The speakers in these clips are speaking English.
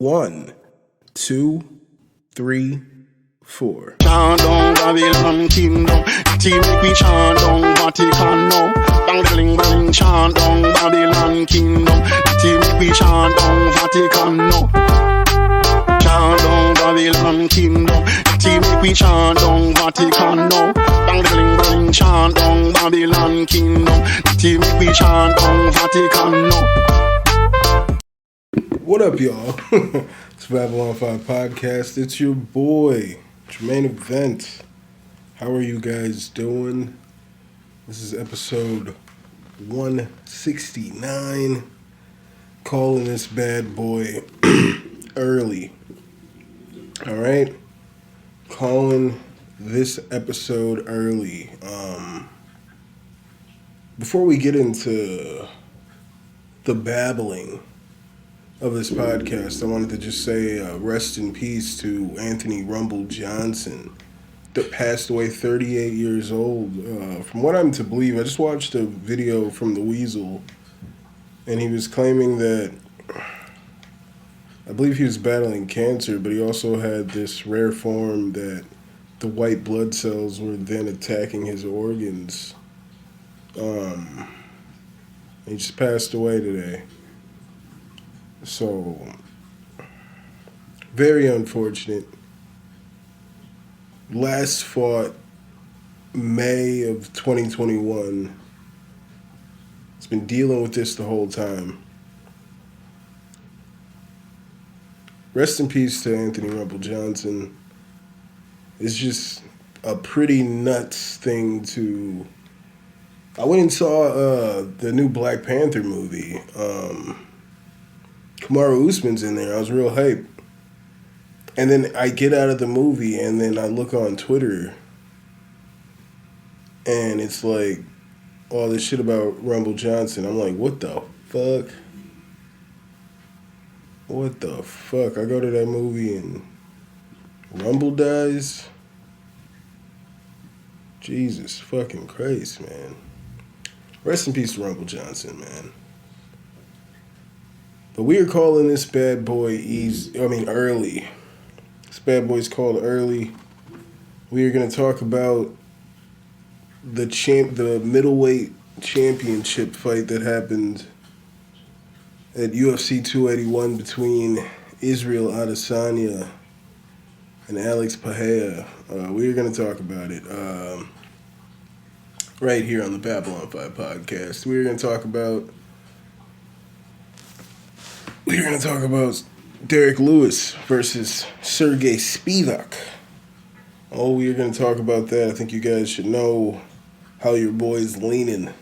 1, 2, 3, 4. Chant down Babylon kingdom, team make we chant down Vatican now. Bang bling bling, chant down Babylon kingdom, team make we chant down Vatican now. Chant down Babylon kingdom, team make we chant down Vatican now. Bang bling bling, chant down Babylon kingdom, team make we chant down Vatican now. What up, y'all? It's Babylon 5 Podcast. It's your boy, Jermaine Event. How are you guys doing? This is episode 169. Calling this bad boy early. Alright? Calling this episode early. Before we get into the babbling of this podcast, I wanted to just say rest in peace to Anthony Rumble Johnson, that passed away 38 years old. From what I'm to believe, I just watched a video from the Weasel, and he was claiming that, I believe he was battling cancer, but he also had this rare form that the white blood cells were then attacking his organs. He just passed away today. So, very unfortunate. Last fought May of 2021. It's been dealing with this the whole time. Rest in peace to Anthony Rumble Johnson. It's just a pretty nuts thing to... I went and saw the new Black Panther movie. Kamaru Usman's in there. I was real hyped. And then I get out of the movie and then I look on Twitter and it's like all this shit about Rumble Johnson. I'm like, what the fuck? What the fuck? I go to that movie and Rumble dies? Jesus fucking Christ, man. Rest in peace to Rumble Johnson, man. But we are calling this bad boy early. This bad boy's called early. We are going to talk about the middleweight championship fight that happened at UFC 281 between Israel Adesanya and Alex Pereira. We are going to talk about it right here on the Babylon 5 podcast. We're going to talk about Derek Lewis versus Sergey Spivak. Oh, we're going to talk about that. I think you guys should know how your boy's leaning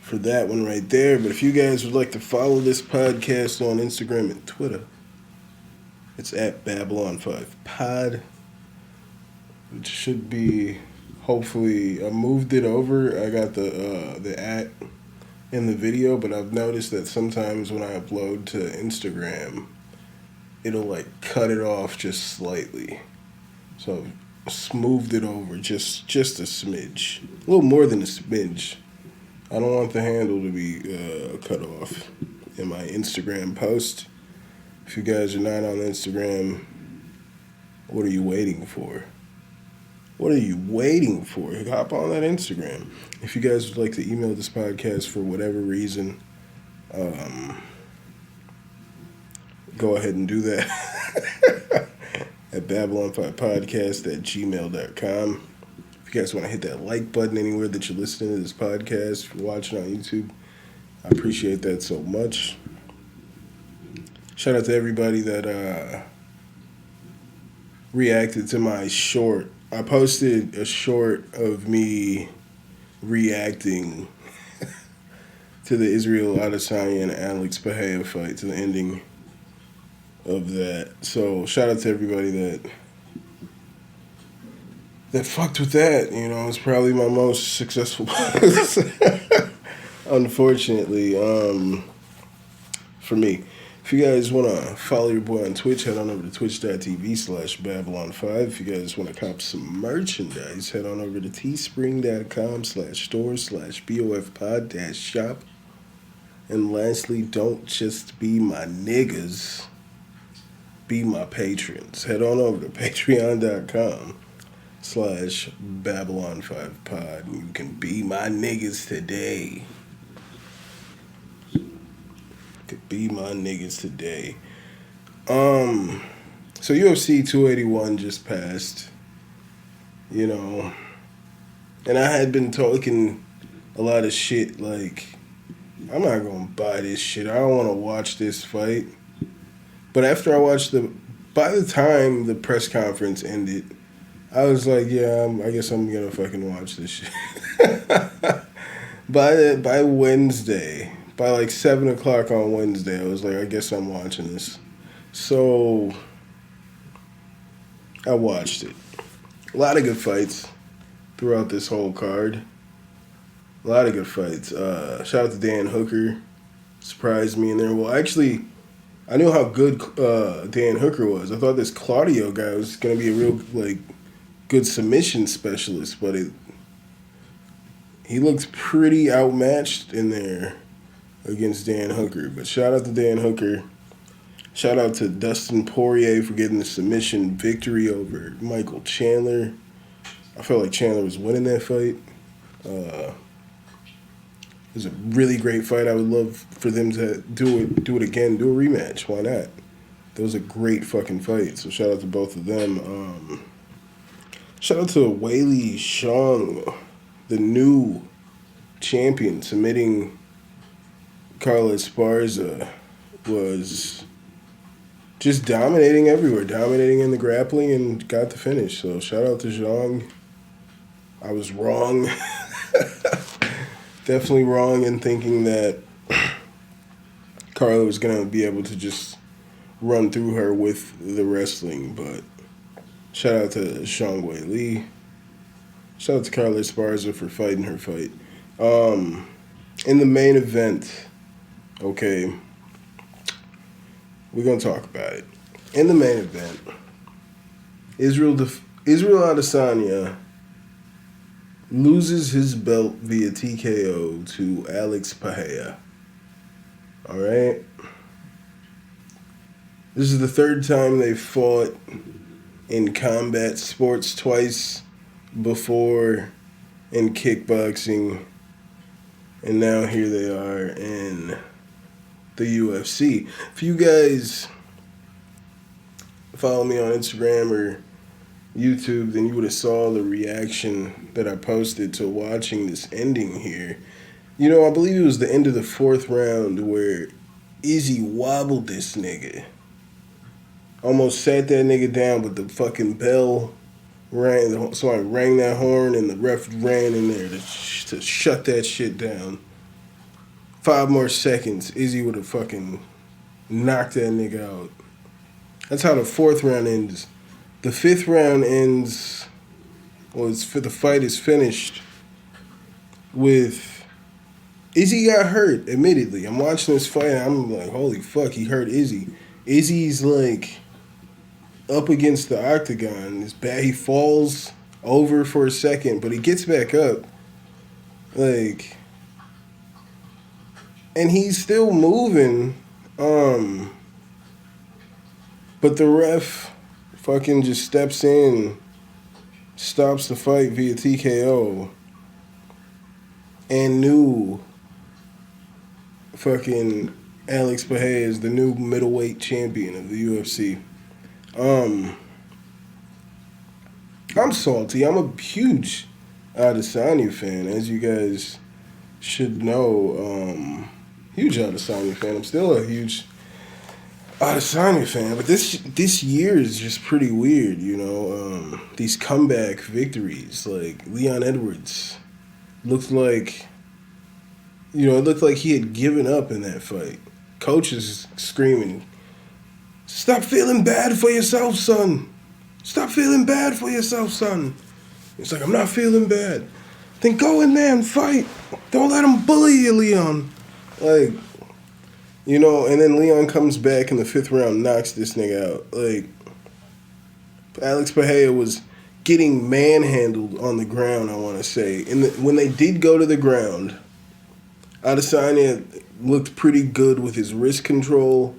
for that one right there. But if you guys would like to follow this podcast on Instagram and Twitter, it's at Babylon5Pod. It should be, hopefully, I moved it over. I got the at in the video, but I've noticed that sometimes when I upload to Instagram, it'll like cut it off just slightly. So I've smoothed it over just a smidge, a little more than a smidge. I don't want the handle to be cut off in my Instagram post. If you guys are not on Instagram, what are you waiting for? What are you waiting for? Hop on that Instagram. If you guys would like to email this podcast for whatever reason, go ahead and do that at Babylon5podcast@gmail.com. If you guys want to hit that like button anywhere that you're listening to this podcast, if you're watching on YouTube, I appreciate that so much. Shout out to everybody that reacted to my short. I posted a short of me reacting to the Israel Adesanya and Alex Pereira fight, to the ending of that. So shout out to everybody that fucked with that. You know, it's probably my most successful post, unfortunately, for me. If you guys want to follow your boy on Twitch, head on over to twitch.tv/Babylon5. If you guys want to cop some merchandise, head on over to teespring.com/store/BOFpod-shop. And lastly, don't just be my niggas. be my patrons. Head on over to patreon.com/Babylon5pod and you can be my niggas today. Could be my niggas today. So UFC 281 just passed, you know, and I had been talking a lot of shit like, I'm not gonna buy this shit. I don't want to watch this fight. But after I watched by the time the press conference ended, I was like, yeah, I guess I'm gonna fucking watch this shit. By Wednesday, by like 7 o'clock on Wednesday, I was like, I guess I'm watching this. So I watched it. A lot of good fights throughout this whole card. A lot of good fights. Shout out to Dan Hooker. Surprised me in there. Well, actually, I knew how good Dan Hooker was. I thought this Claudio guy was going to be a real like good submission specialist, but he looked pretty outmatched in there against Dan Hooker. But shout out to Dan Hooker. Shout out to Dustin Poirier for getting the submission victory over Michael Chandler. I felt like Chandler was winning that fight. It was a really great fight. I would love for them to do it again, do a rematch. Why not? That was a great fucking fight. So shout out to both of them. Shout out to Weili Zhang, the new champion, submitting Carla Esparza. Was just dominating everywhere, dominating in the grappling and got the finish. So shout out to Zhang. I was wrong. Definitely wrong in thinking that Carla was going to be able to just run through her with the wrestling. But shout out to Zhang Weili. Shout out to Carla Esparza for fighting her fight. In the main event, okay, we're going to talk about it. In the main event, Israel Adesanya loses his belt via TKO to Alex Pereira. All right? This is the third time they fought in combat sports, twice before in kickboxing, and now here they are in the UFC. If you guys follow me on Instagram or YouTube, then you would have saw the reaction that I posted to watching this ending here. You know, I believe it was the end of the fourth round where Izzy wobbled this nigga. Almost sat that nigga down, but the fucking bell rang. So I rang that horn and the ref ran in there to shut that shit down. 5 more seconds, Izzy would have fucking knocked that nigga out. That's how the fourth round ends. The fifth round ends, the fight is finished with Izzy got hurt, admittedly. I'm watching this fight and I'm like, holy fuck, he hurt Izzy. Izzy's like up against the octagon. It's bad. He falls over for a second, but he gets back up. Like, and he's still moving. But the ref fucking just steps in, stops the fight via TKO, and knew fucking Alex Pereira is the new middleweight champion of the UFC. I'm salty. I'm a huge Adesanya fan, as you guys should know. Huge Adesanya fan. I'm still a huge Adesanya fan, but this year is just pretty weird, you know. These comeback victories, like Leon Edwards, looked like he had given up in that fight. Coach is screaming, "Stop feeling bad for yourself, son. Stop feeling bad for yourself, son." It's like, I'm not feeling bad. Then go in there and fight. Don't let him bully you, Leon. Like, you know, and then Leon comes back in the fifth round, knocks this nigga out. Like, Alex Pereira was getting manhandled on the ground, I want to say. When they did go to the ground, Adesanya looked pretty good with his wrist control.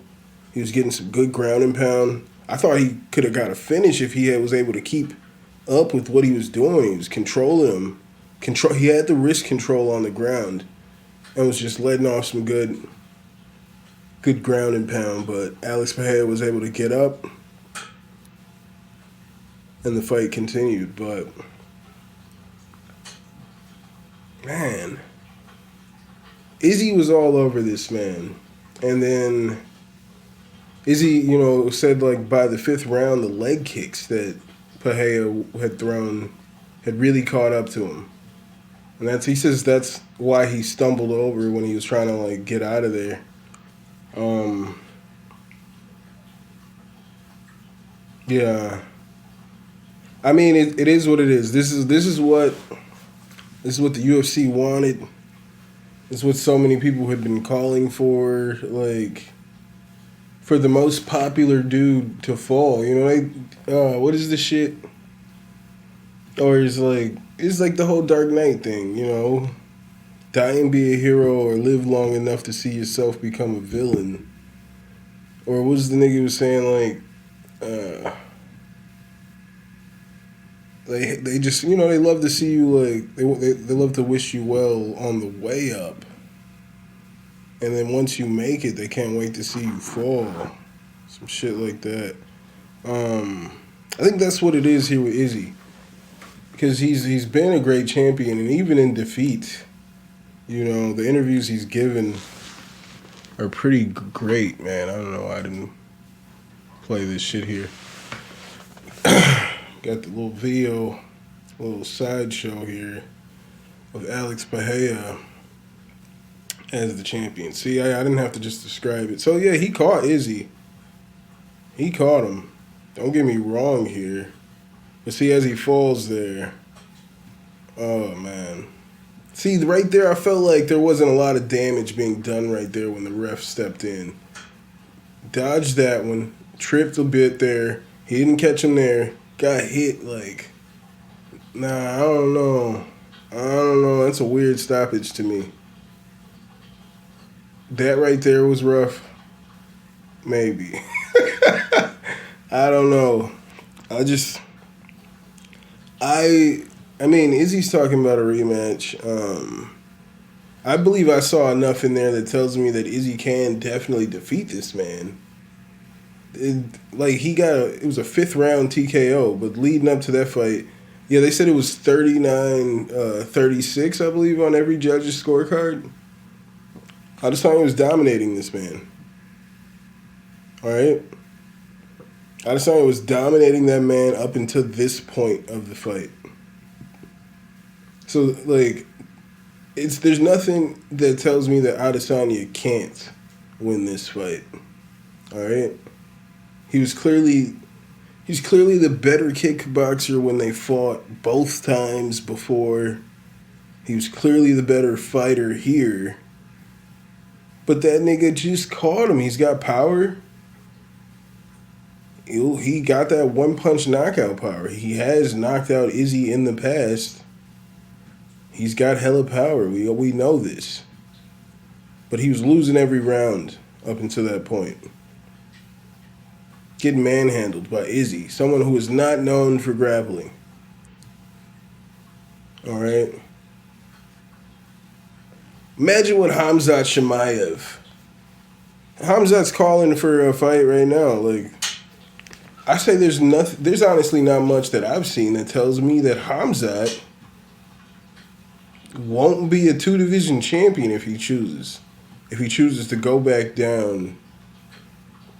He was getting some good ground and pound. I thought he could have got a finish if he was able to keep up with what he was doing. He was controlling him. He had the wrist control on the ground and was just letting off some good ground and pound. But Alex Pereira was able to get up, and the fight continued. But man, Izzy was all over this man, and then Izzy, said like by the 5th round, the leg kicks that Pereira had thrown had really caught up to him. And he says that's why he stumbled over when he was trying to like get out of there. Yeah. I mean, it is what it is. This is what the UFC wanted. This is what so many people had been calling for, like, for the most popular dude to fall. What is the shit? Or it's like the whole Dark Knight thing, die and be a hero or live long enough to see yourself become a villain. Or what was the nigga was saying, they just, they love to see you, like, they love to wish you well on the way up. And then once you make it, they can't wait to see you fall. Some shit like that. I think that's what it is here with Izzy. Because he's been a great champion, and even in defeat, the interviews he's given are pretty great, man. I don't know why I didn't play this shit here. Got the little video, little sideshow here of Alex Pereira as the champion. See, I didn't have to just describe it. So, yeah, he caught Izzy. He caught him. Don't get me wrong here. But see, as he falls there, oh, man. See, right there, I felt like there wasn't a lot of damage being done right there when the ref stepped in. Dodged that one, tripped a bit there. He didn't catch him there. Got hit, like, I don't know. That's a weird stoppage to me. That right there was rough. Maybe. I don't know. I mean, Izzy's talking about a rematch. I believe I saw enough in there that tells me that Izzy can definitely defeat this man. It was a 5th round TKO, but leading up to that fight, yeah, they said it was 39-36, I believe, on every judge's scorecard. Adesanya was dominating this man. All right? Adesanya was dominating that man up until this point of the fight. So, like, there's nothing that tells me that Adesanya can't win this fight. All right? He's clearly the better kickboxer when they fought both times before. He was clearly the better fighter here. But that nigga just caught him. He's got power. He got that one-punch knockout power. He has knocked out Izzy in the past. He's got hella power. We know this. But he was losing every round up until that point. Getting manhandled by Izzy, someone who is not known for grappling. All right? Imagine what Khamzat Chimaev. Khamzat's calling for a fight right now. Like, I say there's honestly not much that I've seen that tells me that Khamzat won't be a 2-division champion if he chooses. If he chooses to go back down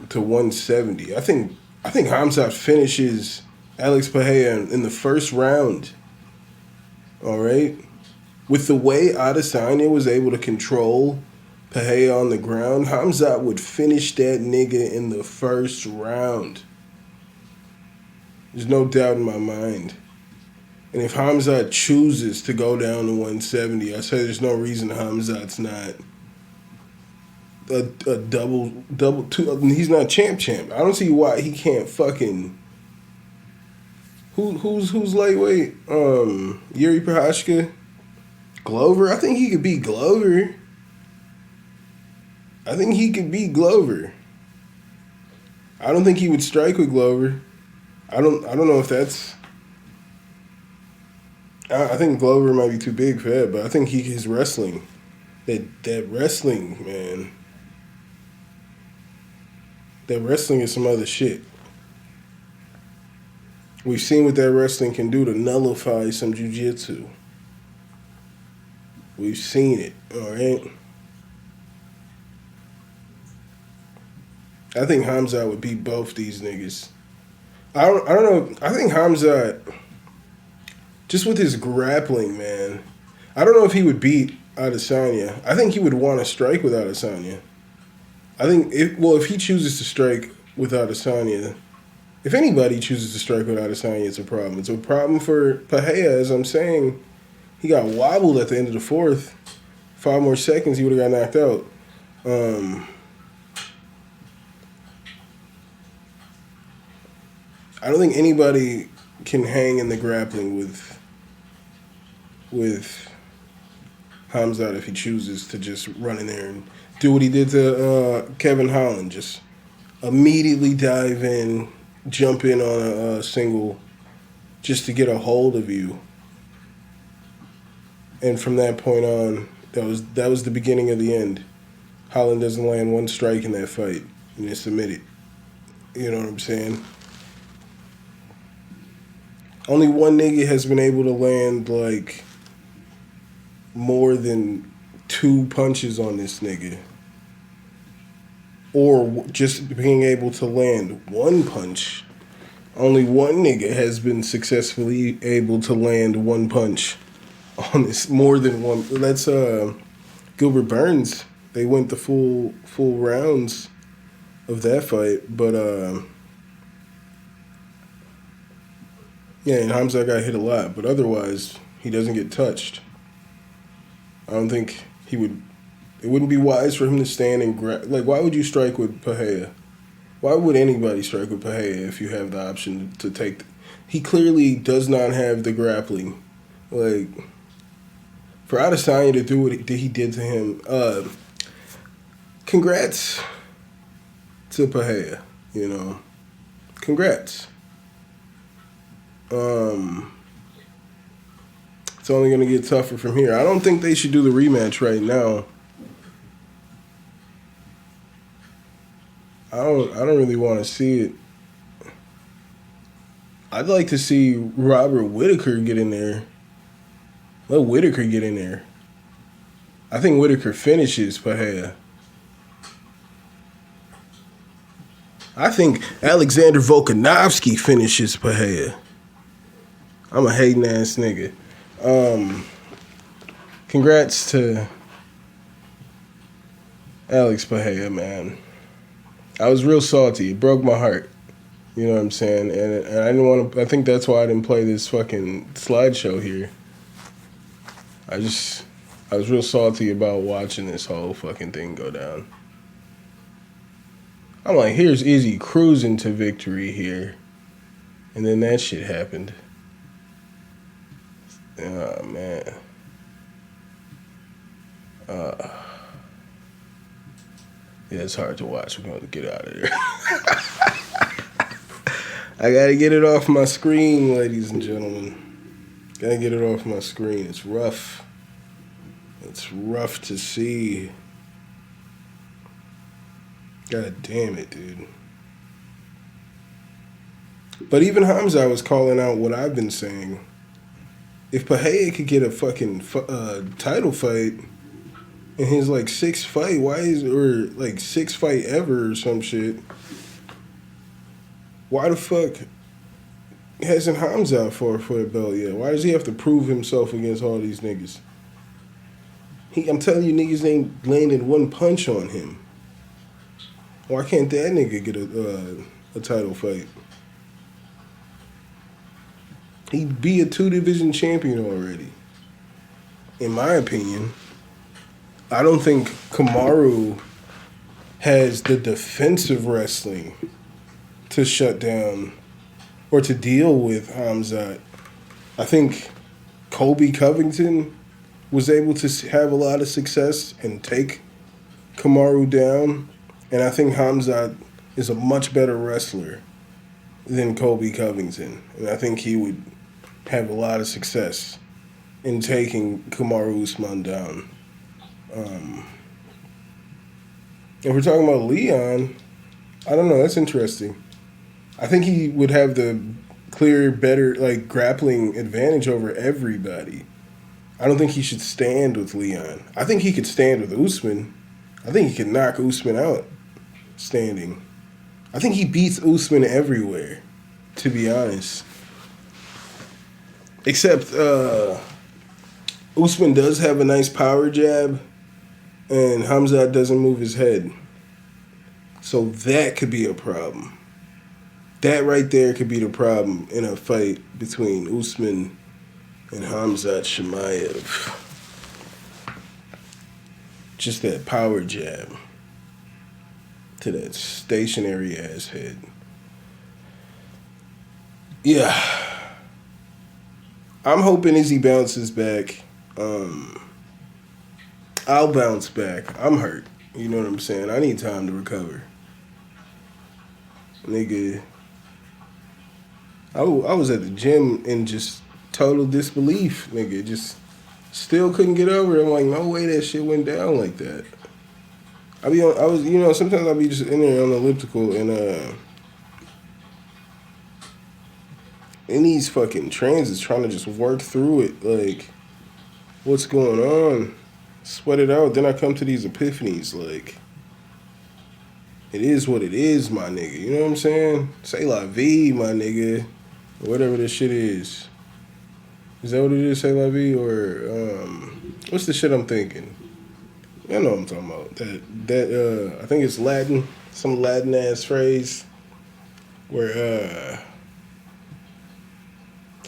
to 170. I think Khamzat finishes Alex Pereira in the first round. All right? With the way Adesanya was able to control Pereira on the ground, Khamzat would finish that nigga in the first round. There's no doubt in my mind. And if Khamzat chooses to go down to 170, I say there's no reason Khamzat's not a double two. He's not champ. I don't see why he can't fucking. Who's lightweight? Yuri Prochazka, Glover. I think he could beat Glover. I don't think he would strike with Glover. I don't know if that's. I think Glover might be too big for that, but I think his wrestling, that wrestling, man. That wrestling is some other shit. We've seen what that wrestling can do to nullify some jiu-jitsu. We've seen it, all right? I think Hamzat would beat both these niggas. I don't know. I think Hamzat, just with his grappling, man, I don't know if he would beat Adesanya. I think he would want to strike with Adesanya. I think, if he chooses to strike with Adesanya, if anybody chooses to strike with Adesanya, it's a problem. It's a problem for Pereira, as I'm saying. He got wobbled at the end of the fourth. 5 more seconds, he would have got knocked out. I don't think anybody can hang in the grappling with Hamzat if he chooses to just run in there and do what he did to Kevin Holland. Just immediately dive in, jump in on a single just to get a hold of you. And from that point on, that was the beginning of the end. Holland doesn't land one strike in that fight and is submitted. You know what I'm saying? Only one nigga has been able to land like more than 2 punches on this nigga. Or just being able to land 1 punch. Only one nigga has been successfully able to land 1 punch on this, more than one. That's Gilbert Burns. They went the full rounds of that fight, but yeah, and Hamzat got hit a lot, but otherwise he doesn't get touched. I don't think he would. It wouldn't be wise for him to stand and grab. Like, why would you strike with Pereira? Why would anybody strike with Pereira if you have the option to take? He clearly does not have the grappling. Like, for Adesanya to do what he did to him, congrats to Pereira, you know. Congrats. It's only going to get tougher from here. I don't think they should do the rematch right now. I don't really want to see it. I'd like to see Robert Whittaker get in there. Let Whittaker get in there. I think Whittaker finishes Pereira. I think Alexander Volkanovski finishes Pereira. I'm a hating ass nigga. Congrats to Alex Pereira, man. I was real salty. It broke my heart. You know what I'm saying? And I didn't want to. I think that's why I didn't play this fucking slideshow here. I was real salty about watching this whole fucking thing go down. I'm like, here's Izzy cruising to victory here, and then that shit happened. Oh man. Yeah, it's hard to watch. We're going to get out of there. I got to get it off my screen, ladies and gentlemen. Got to get it off my screen. It's rough. It's rough to see. God damn it, dude. But even Hamzat was calling out what I've been saying. If Pereira could get a fucking title fight in his like 6th fight, or like 6th fight ever or some shit, why the fuck hasn't Hamzat fought for a belt yet? Why does he have to prove himself against all these niggas? I'm telling you, niggas ain't landing 1 punch on him. Why can't that nigga get a title fight? He'd be a 2-division champion already. In my opinion, I don't think Kamaru has the defensive wrestling to shut down or to deal with Hamzat. I think Colby Covington was able to have a lot of success and take Kamaru down. And I think Hamzat is a much better wrestler than Colby Covington. And I think he would have a lot of success in taking Kamaru Usman down. If we're talking about Leon, I don't know. That's interesting. I think he would have the clear, better, like, grappling advantage over everybody. I don't think he should stand with Leon. I think he could stand with Usman. I think he could knock Usman out standing. I think he beats Usman everywhere, to be honest. Except Usman does have a nice power jab, and Hamzat doesn't move his head. So that could be a problem. That right there could be the problem in a fight between Usman and Hamzat Chimaev. Just that power jab to that stationary ass head. Yeah. I'm hoping Izzy bounces back. I'll bounce back. I'm hurt. You know what I'm saying? I need time to recover. Nigga, I was at the gym in just total disbelief, nigga. Just still couldn't get over it. I'm like, no way that shit went down like that. Sometimes I'll be just in there on the elliptical and in these fucking transits trying to just work through it. Like, what's going on? Sweat it out. Then I come to these epiphanies. Like, it is what it is, my nigga. You know what I'm saying? Say la vie, my nigga. Or whatever this shit is. Is that what it is, say la vie? Or, what's the shit I'm thinking? You know what I'm talking about. That I think it's Latin. Some Latin-ass phrase. Where,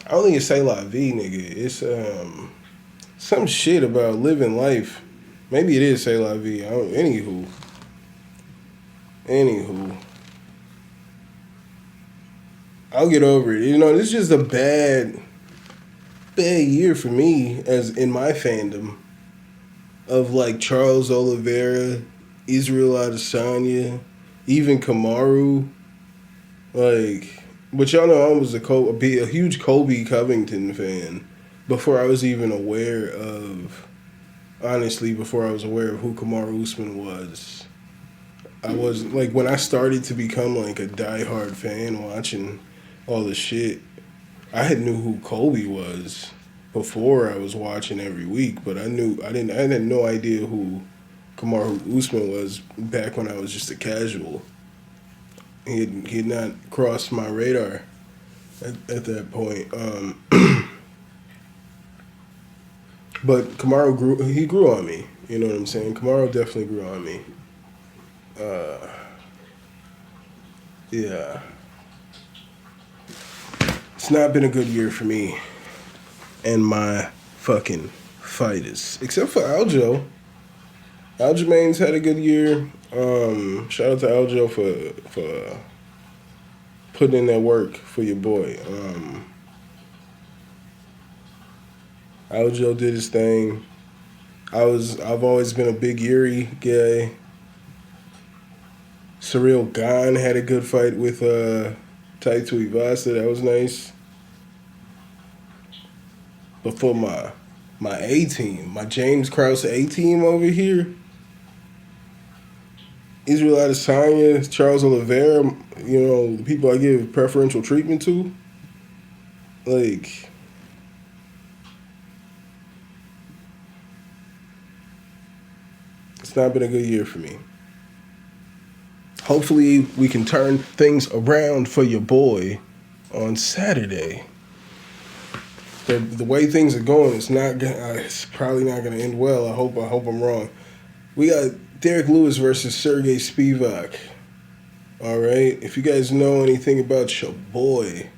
I don't think it's say la vie, nigga. It's, some shit about living life. Maybe it is say la vie. Anywho. I'll get over it. You know, this is just a bad year for me as in my fandom of like Charles Oliveira, Israel Adesanya, even Kamaru. Like, but y'all know I was a huge Colby Covington fan before I was even aware of, honestly, before I was aware of who Kamaru Usman was. I was, like, when I started to become, like, a diehard fan watching all the shit, I had knew who Colby was before I was watching every week, but I had no idea who Kamaru Usman was back when I was just a casual. He had not crossed my radar at that point. But Kamaru grew on me. You know what I'm saying? Kamaru definitely grew on me. Yeah. It's not been a good year for me and my fucking fighters. Except for Aljo. Aljamain's had a good year. Shout out to Aljo for putting in that work for your boy. Aljo did his thing. I've always been a big Yuri guy. Surreal Ghan had a good fight with Taito Ivasa. That was nice. But for my A-team, my James Krause A-team over here, Israel Adesanya, Charles Oliveira, you know, the people I give preferential treatment to, like, it's not been a good year for me. Hopefully we can turn things around for your boy on Saturday. The way things are going, it's probably not gonna end well. I hope I'm wrong. We got Derek Lewis versus Sergey Spivak. All right, if you guys know anything about your boy,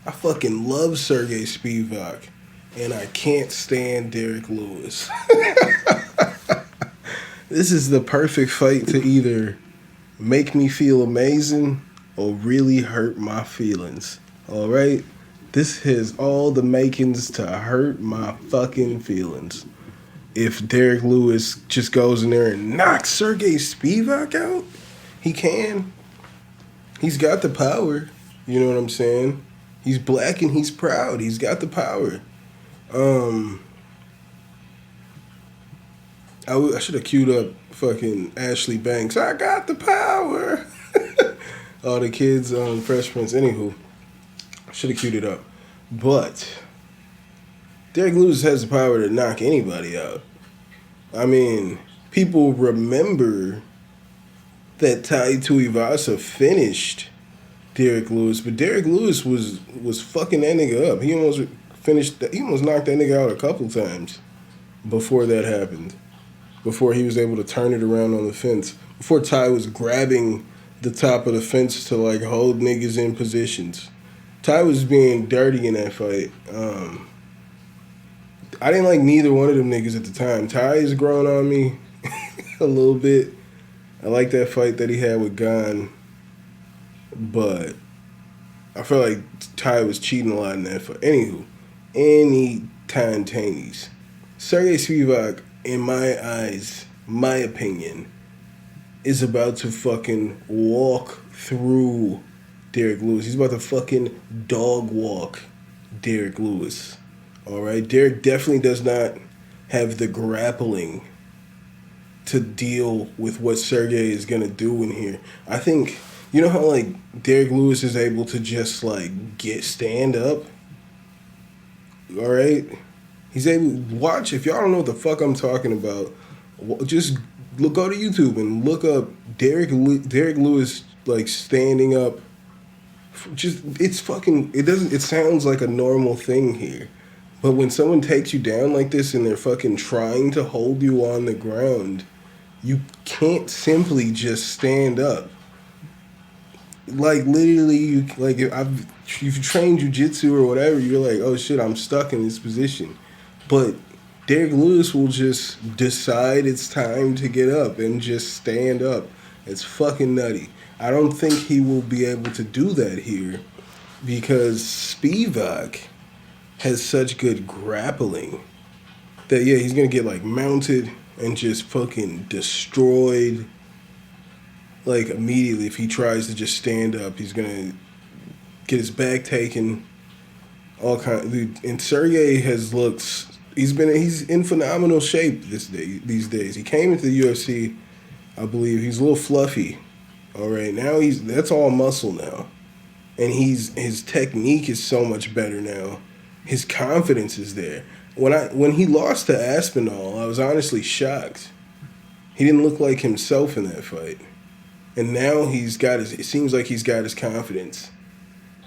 I fucking love Sergey Spivak, and I can't stand Derek Lewis. This is the perfect fight to either make me feel amazing or really hurt my feelings. All right? This has all the makings to hurt my fucking feelings. If Derek Lewis just goes in there and knocks Sergey Spivak out, he can. He's got the power. You know what I'm saying? He's black and he's proud. He's got the power. I should have queued up fucking Ashley Banks. I got the power. All the kids on Fresh Prince. Anywho, should have queued it up. But Derek Lewis has the power to knock anybody out. I mean, people remember that Tai Tuivasa finished Derek Lewis, but Derek Lewis was fucking that nigga up. He almost knocked that nigga out a couple times before that happened. Before he was able to turn it around on the fence. Before Tai was grabbing the top of the fence to like hold niggas in positions. Tai was being dirty in that fight. I didn't like neither one of them niggas at the time. Tai is growing on me a little bit. I like that fight that he had with Gon. But I felt like Tai was cheating a lot in that fight. Anywho, Tannies. Sergey Spivak, in my eyes, my opinion, is about to fucking walk through Derek Lewis. He's about to fucking dog walk Derek Lewis. Alright? Derek definitely does not have the grappling to deal with what Sergey is going to do in here. I think, you know how like Derek Lewis is able to just like stand up? Alright? He's able to watch. If y'all don't know what the fuck I'm talking about, just go to YouTube and look up Derek Lewis like standing up. It sounds like a normal thing here. But when someone takes you down like this and they're fucking trying to hold you on the ground, you can't simply just stand up. Like literally, if you've trained jiu-jitsu or whatever, you're like, oh shit, I'm stuck in this position. But Derek Lewis will just decide it's time to get up and just stand up. It's fucking nutty. I don't think he will be able to do that here because Spivak has such good grappling that, yeah, he's going to get, like, mounted and just fucking destroyed, like, immediately. If he tries to just stand up, he's going to get his back taken, all kind. And Sergey has looked... He's in phenomenal shape these days. He came into the UFC, I believe. He's a little fluffy. All right, now that's all muscle now, and his technique is so much better now. His confidence is there. When he lost to Aspinall, I was honestly shocked. He didn't look like himself in that fight, and now it seems like he's got his confidence.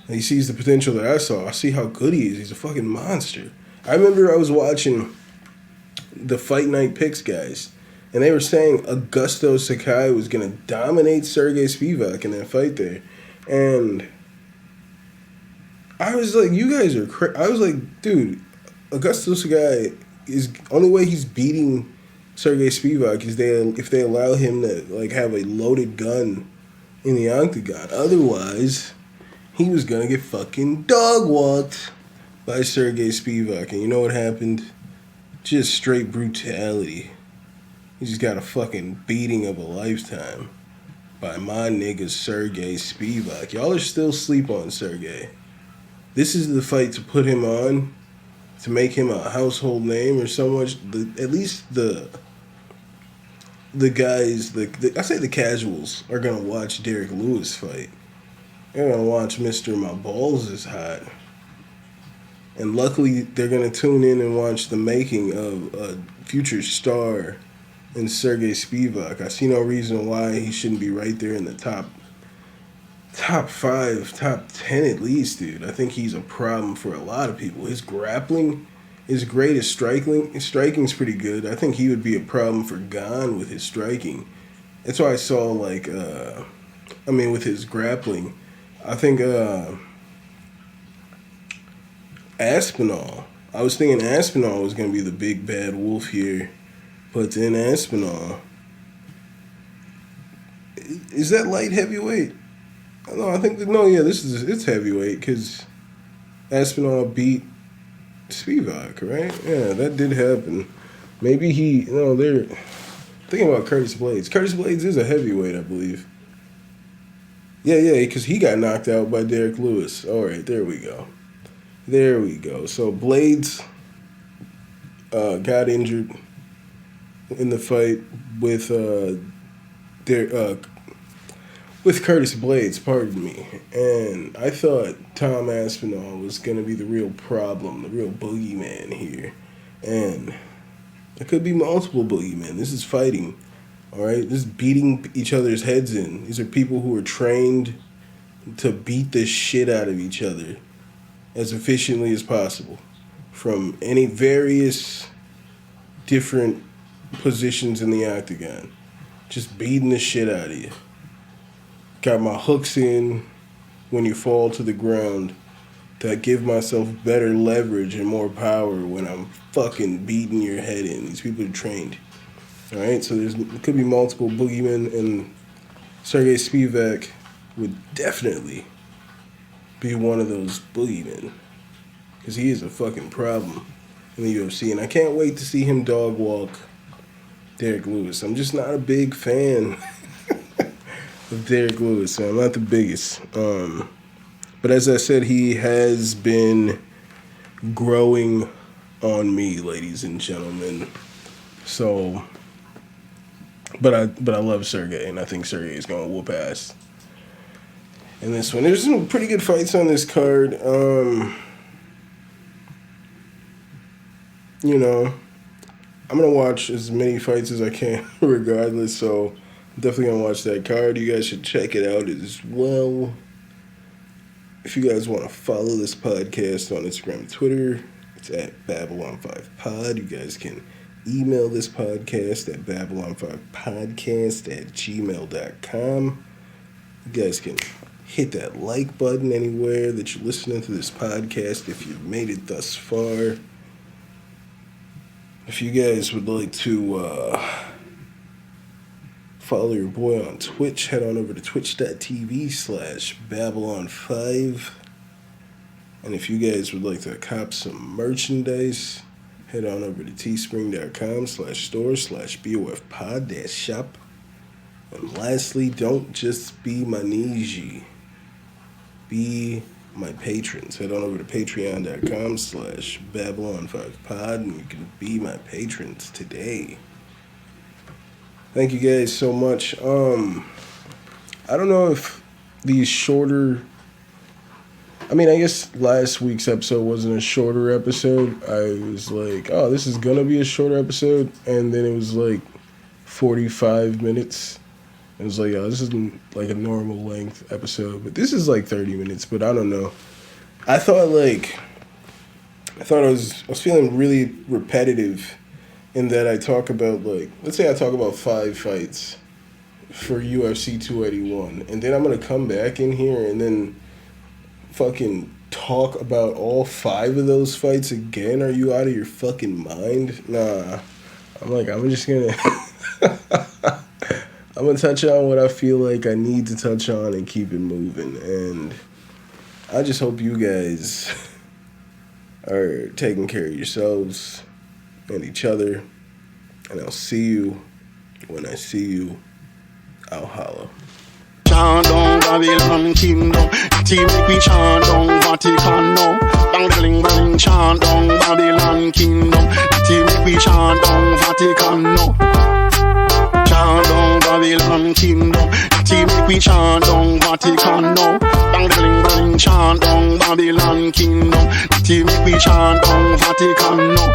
And he sees the potential that I saw. I see how good he is. He's a fucking monster. I remember I was watching the Fight Night Picks guys, and they were saying Augusto Sakai was going to dominate Sergey Spivak in that fight there. And I was like, you guys are crazy. I was like, dude, Augusto Sakai is... Only way he's beating Sergey Spivak is if they allow him to like have a loaded gun in the octagon. Otherwise, he was going to get fucking dog-walked by Sergey Spivak. And you know what happened? Just straight brutality. He just got a fucking beating of a lifetime by my nigga Sergey Spivak. Y'all are still asleep on Sergey. This is the fight to put him on, to make him a household name or so much. At least the guys, I say the casuals, are going to watch Derek Lewis fight. They're going to watch Mr. My Balls is Hot. And luckily, they're going to tune in and watch the making of a future star in Sergey Spivak. I see no reason why he shouldn't be right there in the top 5, top 10 at least, dude. I think he's a problem for a lot of people. His grappling is great. His striking's pretty good. I think he would be a problem for Gon with his striking. That's why I saw, with his grappling. I think, Aspinall. I was thinking Aspinall was going to be the big bad wolf here. But then Aspinall... Is that light heavyweight? No, I think... it's heavyweight because Aspinall beat Spivak, right? Yeah, that did happen. Maybe they're thinking about Curtis Blades. Curtis Blades is a heavyweight, I believe. Yeah, because he got knocked out by Derek Lewis. All right, there we go. So Blades got injured in the fight with with Curtis Blades, pardon me. And I thought Tom Aspinall was going to be the real problem, the real boogeyman here. And there could be multiple boogeymen. This is fighting, all right? This is beating each other's heads in. These are people who are trained to beat the shit out of each other as efficiently as possible from any various different positions in the octagon. Just beating the shit out of you. Got my hooks in when you fall to the ground that give myself better leverage and more power when I'm fucking beating your head in. These people are trained. All right, so there could be multiple boogeymen, and Sergey Spivak would definitely be one of those boogeymen because he is a fucking problem in the UFC, and I can't wait to see him dog walk Derek Lewis. I'm just not a big fan of Derek Lewis, so I'm not the biggest. But as I said, he has been growing on me, ladies and gentlemen. So, but I love Sergey, and I think Sergey is gonna whoop ass in this one. There's some pretty good fights on this card. You know, I'm gonna watch as many fights as I can, regardless. So, I'm definitely gonna watch that card. You guys should check it out as well. If you guys want to follow this podcast on Instagram and Twitter, it's at Babylon5Pod. You guys can email this podcast at Babylon5Podcast@gmail.com. You guys can hit that like button anywhere that you're listening to this podcast if you've made it thus far. If you guys would like to follow your boy on Twitch, head on over to twitch.tv/Babylon5. And if you guys would like to cop some merchandise, head on over to teespring.com/store/BOFpod-shop. And lastly, don't just be my Niji. Be my patrons. Head on over to patreon.com/Babylon5Pod and you can be my patrons today. Thank you guys so much. I don't know if these shorter... I mean, I guess last week's episode wasn't a shorter episode. I was like, oh, this is going to be a shorter episode. And then it was like 45 minutes. It was like, oh, this isn't like a normal length episode. But this is like 30 minutes, but I don't know. I thought I was feeling really repetitive in that I talk about, like, let's say I talk about 5 fights for UFC 281. And then I'm going to come back in here and then fucking talk about all 5 of those fights again. Are you out of your fucking mind? Nah. I'm just going to... I'm going to touch on what I feel like I need to touch on and keep it moving. And I just hope you guys are taking care of yourselves and each other. And I'll see you when I see you. I'll holla. Chant down Babylon kingdom, team make we chant down Vatican now. Bang bling bling, chant down Babylon kingdom, team make we chant down Vatican now. Chant down Babylon kingdom, team make we chant down Vatican now. Bang bling bling, chant down Babylon kingdom, team make we chant down Vatican now.